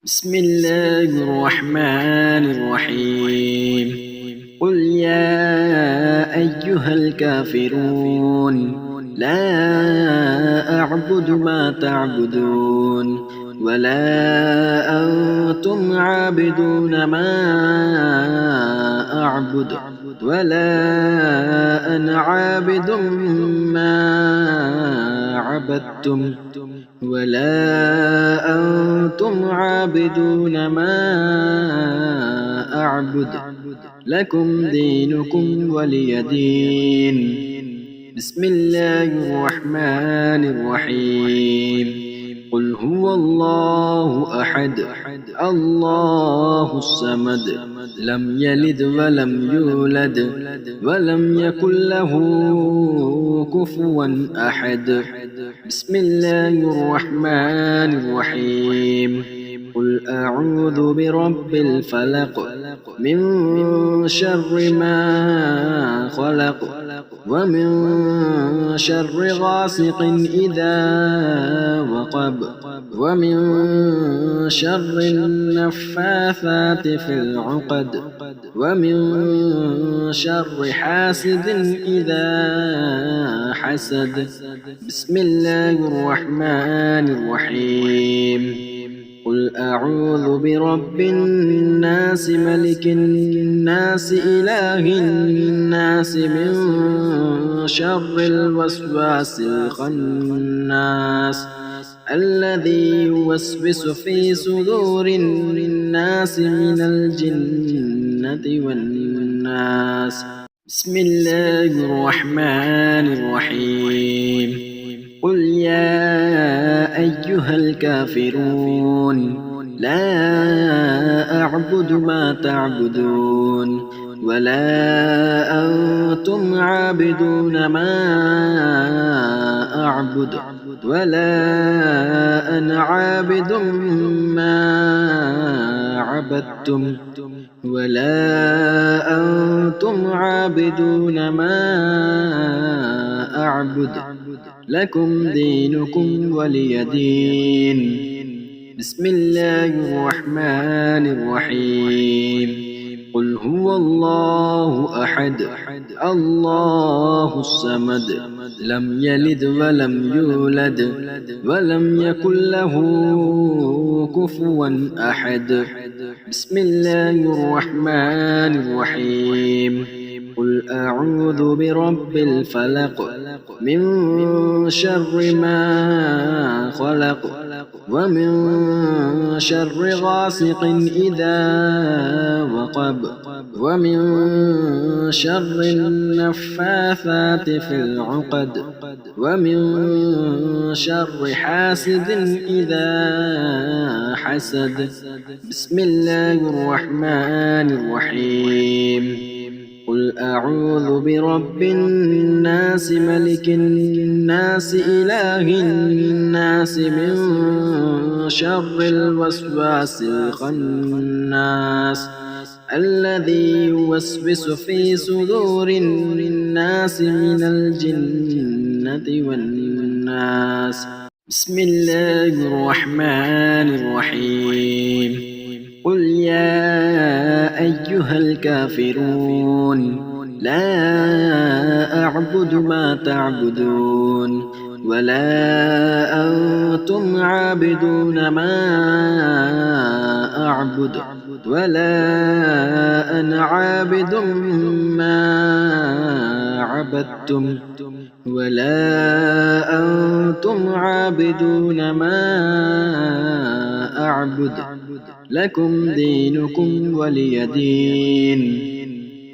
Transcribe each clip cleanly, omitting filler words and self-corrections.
بسم الله الرحمن الرحيم. قل يا أيها الكافرون لا أعبد ما تعبدون ولا أنتم عابدون ما أعبد ولا أنا عابد ما عبدتم ولا أنتم عابدون ما أعبد لكم دينكم ولي دين. بسم الله الرحمن الرحيم. قل هو الله أحد الله الصمد لم يلد ولم يولد ولم يكن له كفوا أحد. بسم الله الرحمن الرحيم. قل أعوذ برب الفلق من شر ما خلق ومن شر غاسق إذا وقب ومن شر النفاثات في العقد ومن شر حاسد إذا حسد. بسم الله الرحمن الرحيم. قل أعوذ برب الناس ملك الناس إله الناس من شر الوسواس الخناس الذي يوسوس في صدور الناس من الجنة والناس. بسم الله الرحمن الرحيم. قل يا أيها الكافرون لا أعبد ما تعبدون ولا أنتم عابدون ما أعبد ولا أنا عابد ما عبدتم ولا أنتم عابدون ما أعبد لكم دينكم ولي دين. بسم الله الرحمن الرحيم. قل هو الله أحد الله الصمد لم يلد ولم يولد ولم يكن له كفوا أحد. بسم الله الرحمن الرحيم. قل أعوذ برب الفلق من شر ما خلق ومن شر غاسق إذا وقب ومن شر النفاثات في العقد ومن شر حاسد إذا حسد. بسم الله الرحمن الرحيم. قل أعوذ برب الناس ملك الناس إله الناس من شر الوسواس الخناس الذي يوسوس في صدور الناس من الجنة والناس. بسم الله الرحمن الرحيم. قل يا أيها الكافرون لا أعبد ما تعبدون ولا أنتم عابدون ما أعبد ولا أنا عابد ما عبدتم ولا أنتم عابدون ما أعبد لكم دينكم ولي دين.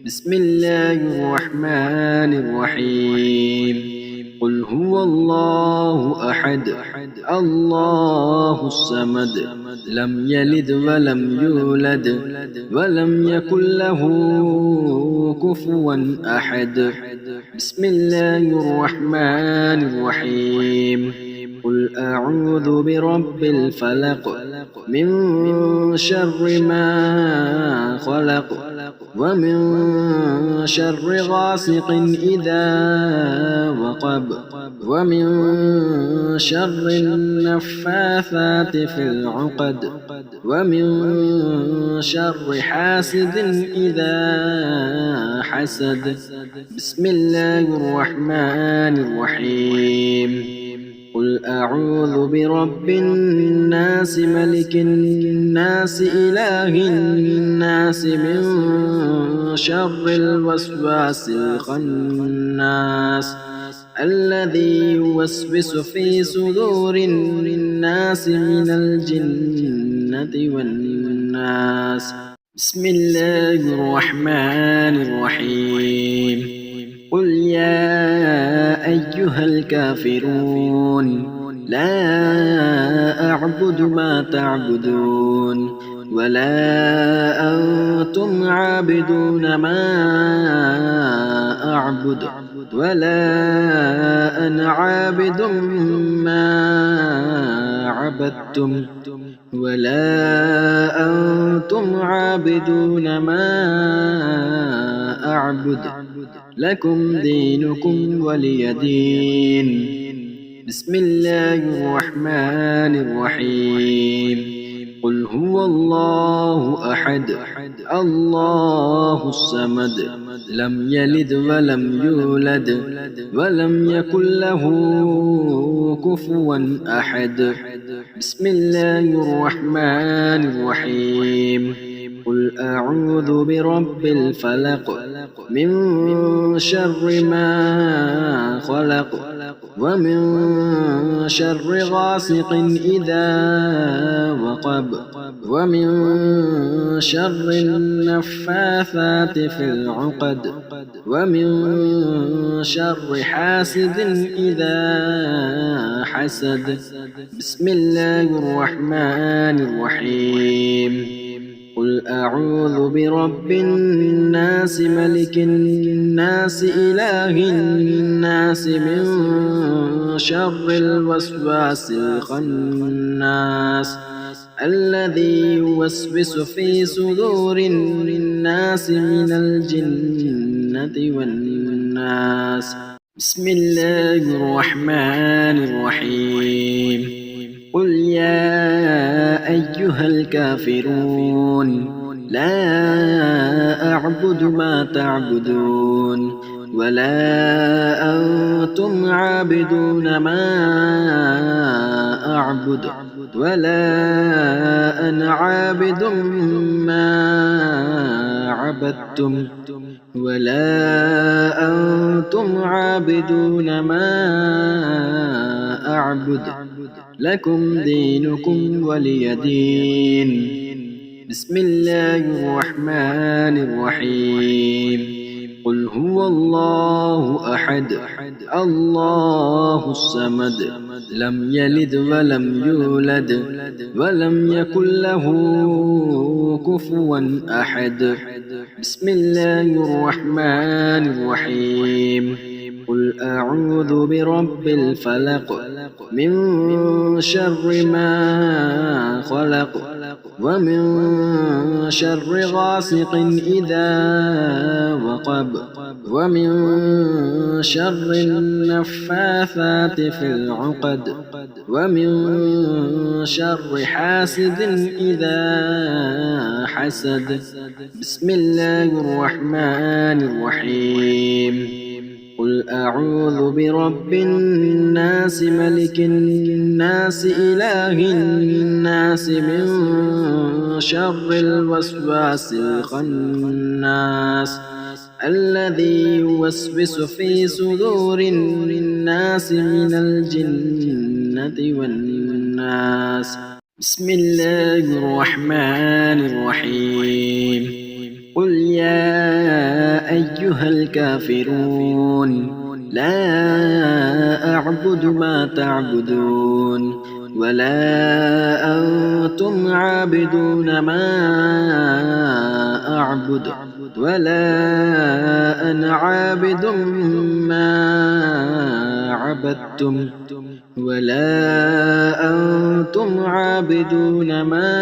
بسم الله الرحمن الرحيم. قل هو الله أحد الله الصمد لم يلد ولم يولد ولم يكن له كفوا أحد. بسم الله الرحمن الرحيم. قل أعوذ برب الفلق من شر ما خلق ومن شر غاسق إذا وقب ومن شر النفاثات في العقد ومن شر حاسد إذا حسد. بسم الله الرحمن الرحيم. قل أعوذ برب الناس ملك الناس إله الناس من شر الوسواس الخناس الذي يوسوس في صدور الناس من الجنة والناس. بسم الله الرحمن الرحيم. قل يا أيها الكافرون لا أعبد ما تعبدون ولا أنتم عابدون ما أعبد ولا أنا عابد ما عبدتم ولا أنتم عابدون ما أعبد لكم دينكم ولي دين. بسم الله الرحمن الرحيم. قل هو الله أحد الله الصمد لم يلد ولم يولد ولم يكن له كفوا أحد. بسم الله الرحمن الرحيم. قل أعوذ برب الفلق من شر ما خلق ومن شر غاسق إذا وقب ومن شر النفاثات في العقد ومن شر حاسد إذا حسد. بسم الله الرحمن الرحيم. قل أعوذ برب الناس ملك الناس إله الناس من شر الوسواس الخناس الذي يوسوس في صدور الناس من الجنة والناس. بسم الله الرحمن الرحيم. قل يا أيها الكافرون لا أعبد ما تعبدون ولا أنتم عابدون ما أعبد ولا أنا عابد ما عبدتم ولا أنتم عابدون ما أعبد لكم دينكم ولي دين. بسم الله الرحمن الرحيم. قل هو الله أحد الله الصمد لم يلد ولم يولد ولم يكن له كفوا أحد. بسم الله الرحمن الرحيم. قل أعوذ برب الفلق من شر ما خلق ومن شر غاسق إذا وقب ومن شر النفاثات في العقد ومن شر حاسد إذا حسد. بسم الله الرحمن الرحيم. قل أعوذ برب الناس ملك الناس إله الناس من شر الوسواس الخناس الذي يوسوس في صدور الناس من الجنة والناس. بسم الله الرحمن الرحيم. قل يا أيها الكافرون لا أعبد ما تعبدون ولا أنتم عابدون ما أعبد ولا أنا عابد ما عبدتم ولا أنتم عابدون ما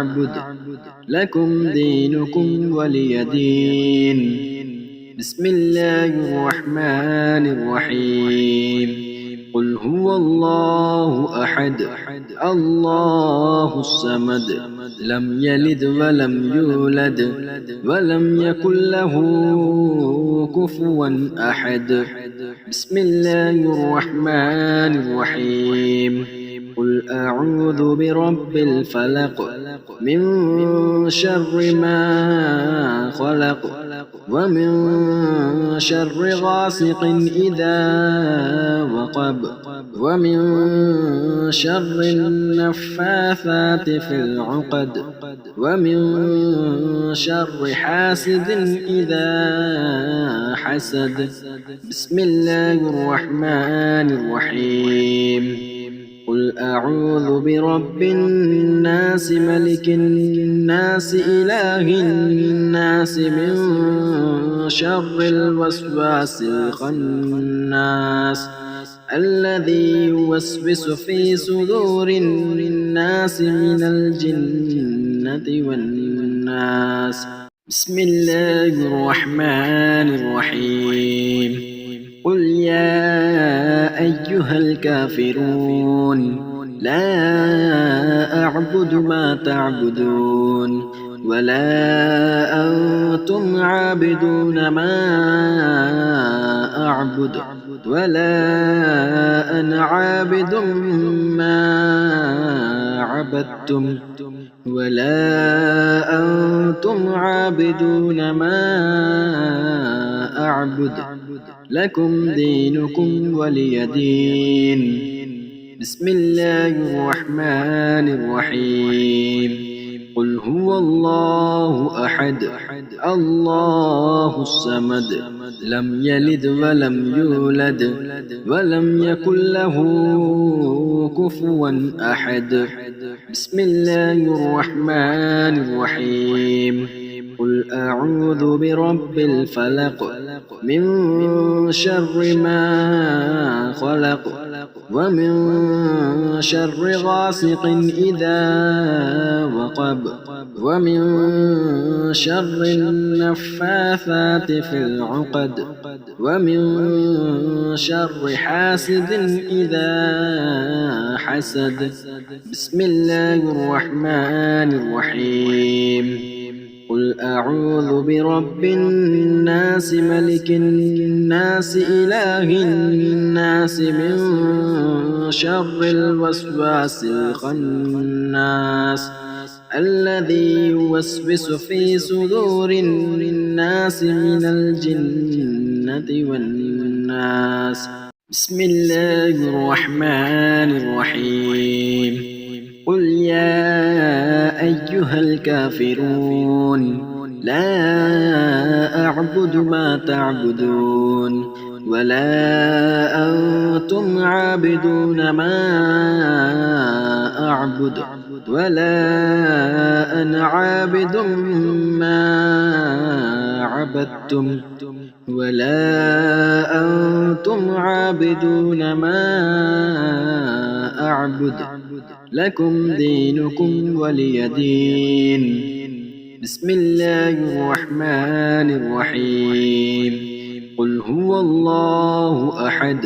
أعبد لكم دينكم ولي دين. بسم الله الرحمن الرحيم. قل هو الله أحد الله الصمد لم يلد ولم يولد ولم يكن له كفوا أحد. بسم الله الرحمن الرحيم. قل أعوذ برب الفلق من شر ما خلق ومن شر غاسق إذا وقب ومن شر النفاثات في العقد ومن شر حاسد إذا حسد. بسم الله الرحمن الرحيم. قل أعوذ برب الناس ملك الناس إله الناس من شر الوسواس الخناس الذي يوسوس في صدور الناس من الجنة والناس. بسم الله الرحمن الرحيم. قل يا أيها الكافرون لا أعبد ما تعبدون ولا أنتم عابدون ما أعبد ولا أنا عابد ما عبدتم ولا أنتم عابدون ما أعبد لكم دينكم ولي دين. بسم الله الرحمن الرحيم. قل هو الله أحد الله الصمد لم يلد ولم يولد ولم يكن له كفوا أحد. بسم الله الرحمن الرحيم. قل أعوذ برب الفلق من شر ما خلق ومن شر غاسق إذا وقب ومن شر النفاثات في العقد ومن شر حاسد إذا حسد. بسم الله الرحمن الرحيم. قل أعوذ برب الناس ملك الناس إله الناس من شر الوسواس الخناس الذي يوسوس في صدور الناس من الجنة والناس. بسم الله الرحمن الرحيم. قل يا أيها الكافرون لا أعبد ما تعبدون ولا أنتم عابدون ما أعبد ولا أنا عابد ما عبدتم ولا أنتم عابدون ما أعبد لكم دينكم ولي دين. بسم الله الرحمن الرحيم. قل هو الله أحد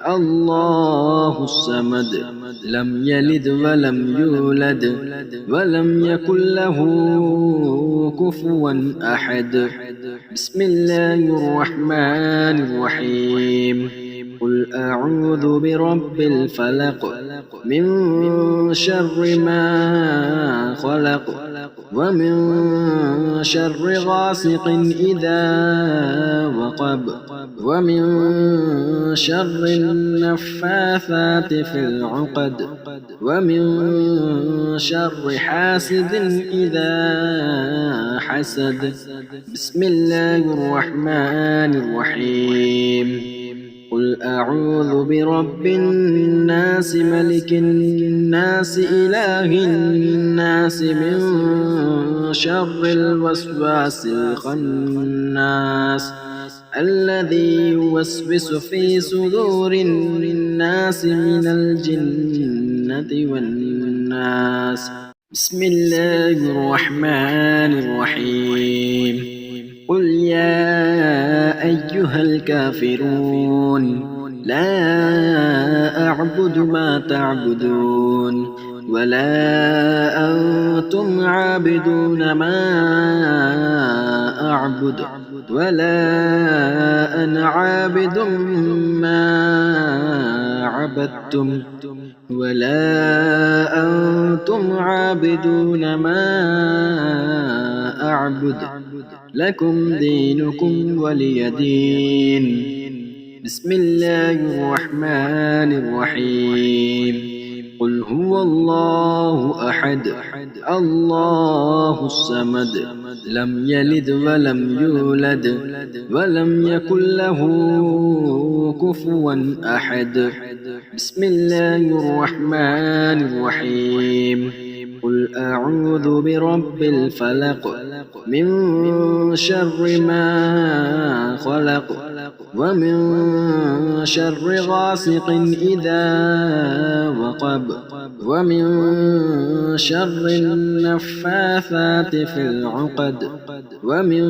الله الصمد لم يلد ولم يولد ولم يكن له كفوا أحد. بسم الله الرحمن الرحيم. قل أعوذ برب الفلق من شر ما خلق ومن شر غاسق إذا وقب ومن شر النفاثات في العقد ومن شر حاسد إذا حسد. بسم الله الرحمن الرحيم. قل أعوذ برب الناس ملك الناس إله الناس من شر الوسواس الخناس الذي يوسوس في صدور الناس من الجنة والناس. بسم الله الرحمن الرحيم قل يا أيها الكافرون لا أعبد ما تعبدون ولا أنتم عابدون ما أعبد ولا أنا عابد ما عبدتم ولا أنتم عابدون ما أعبد لكم دينكم ولي دين. بسم الله الرحمن الرحيم قل هو الله أحد الله الصمد لم يلد ولم يولد ولم يكن له كفوا أحد. بسم الله الرحمن الرحيم قل أعوذ برب الفلق من شر ما خلق ومن شر غاسق إذا وقب ومن شر النفاثات في العقد ومن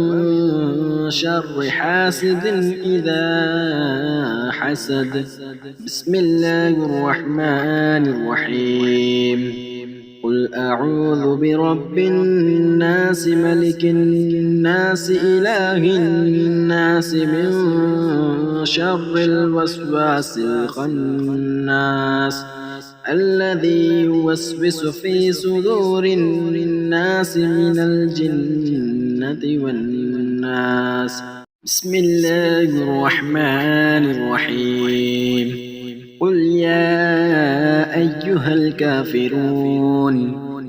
شر حاسد إذا حسد. بسم الله الرحمن الرحيم قل أعوذ برب الناس ملك الناس إله الناس من شر الوسواس الخناس الذي يوسوس في صدور الناس من الجنة والناس. بسم الله الرحمن الرحيم قل يا أيها الكافرون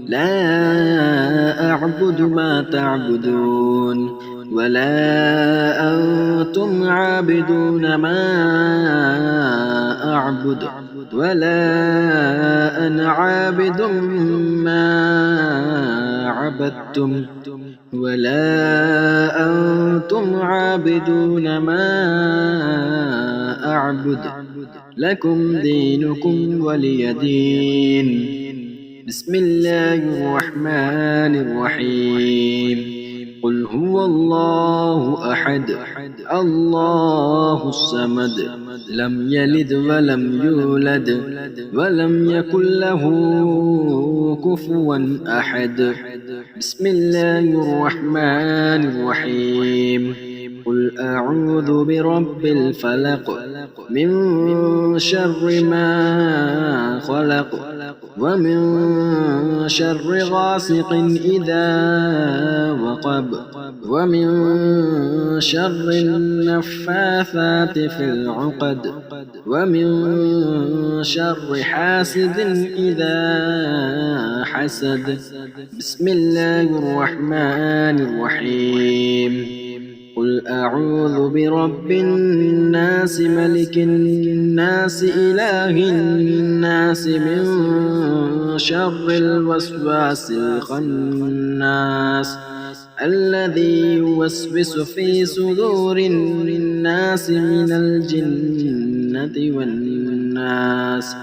لا أعبد ما تعبدون ولا أنتم عابدون ما أعبد ولا أنا عابد ما عبدتم ولا أنتم عابدون ما أعبد لكم دينكم ولي دين. بسم الله الرحمن الرحيم قل هو الله أحد الله الصمد لم يلد ولم يولد ولم يكن له كفوا أحد. بسم الله الرحمن الرحيم قل أعوذ برب الفلق من شر ما خلق ومن شر غاسق إذا وقب ومن شر النفاثات في العقد ومن شر حاسد إذا حسد. بسم الله الرحمن الرحيم قل أعوذ برب الناس ملك الناس إله الناس من شر الوسواس الخناس الذي يوسوس في صدور الناس من الجنة والناس.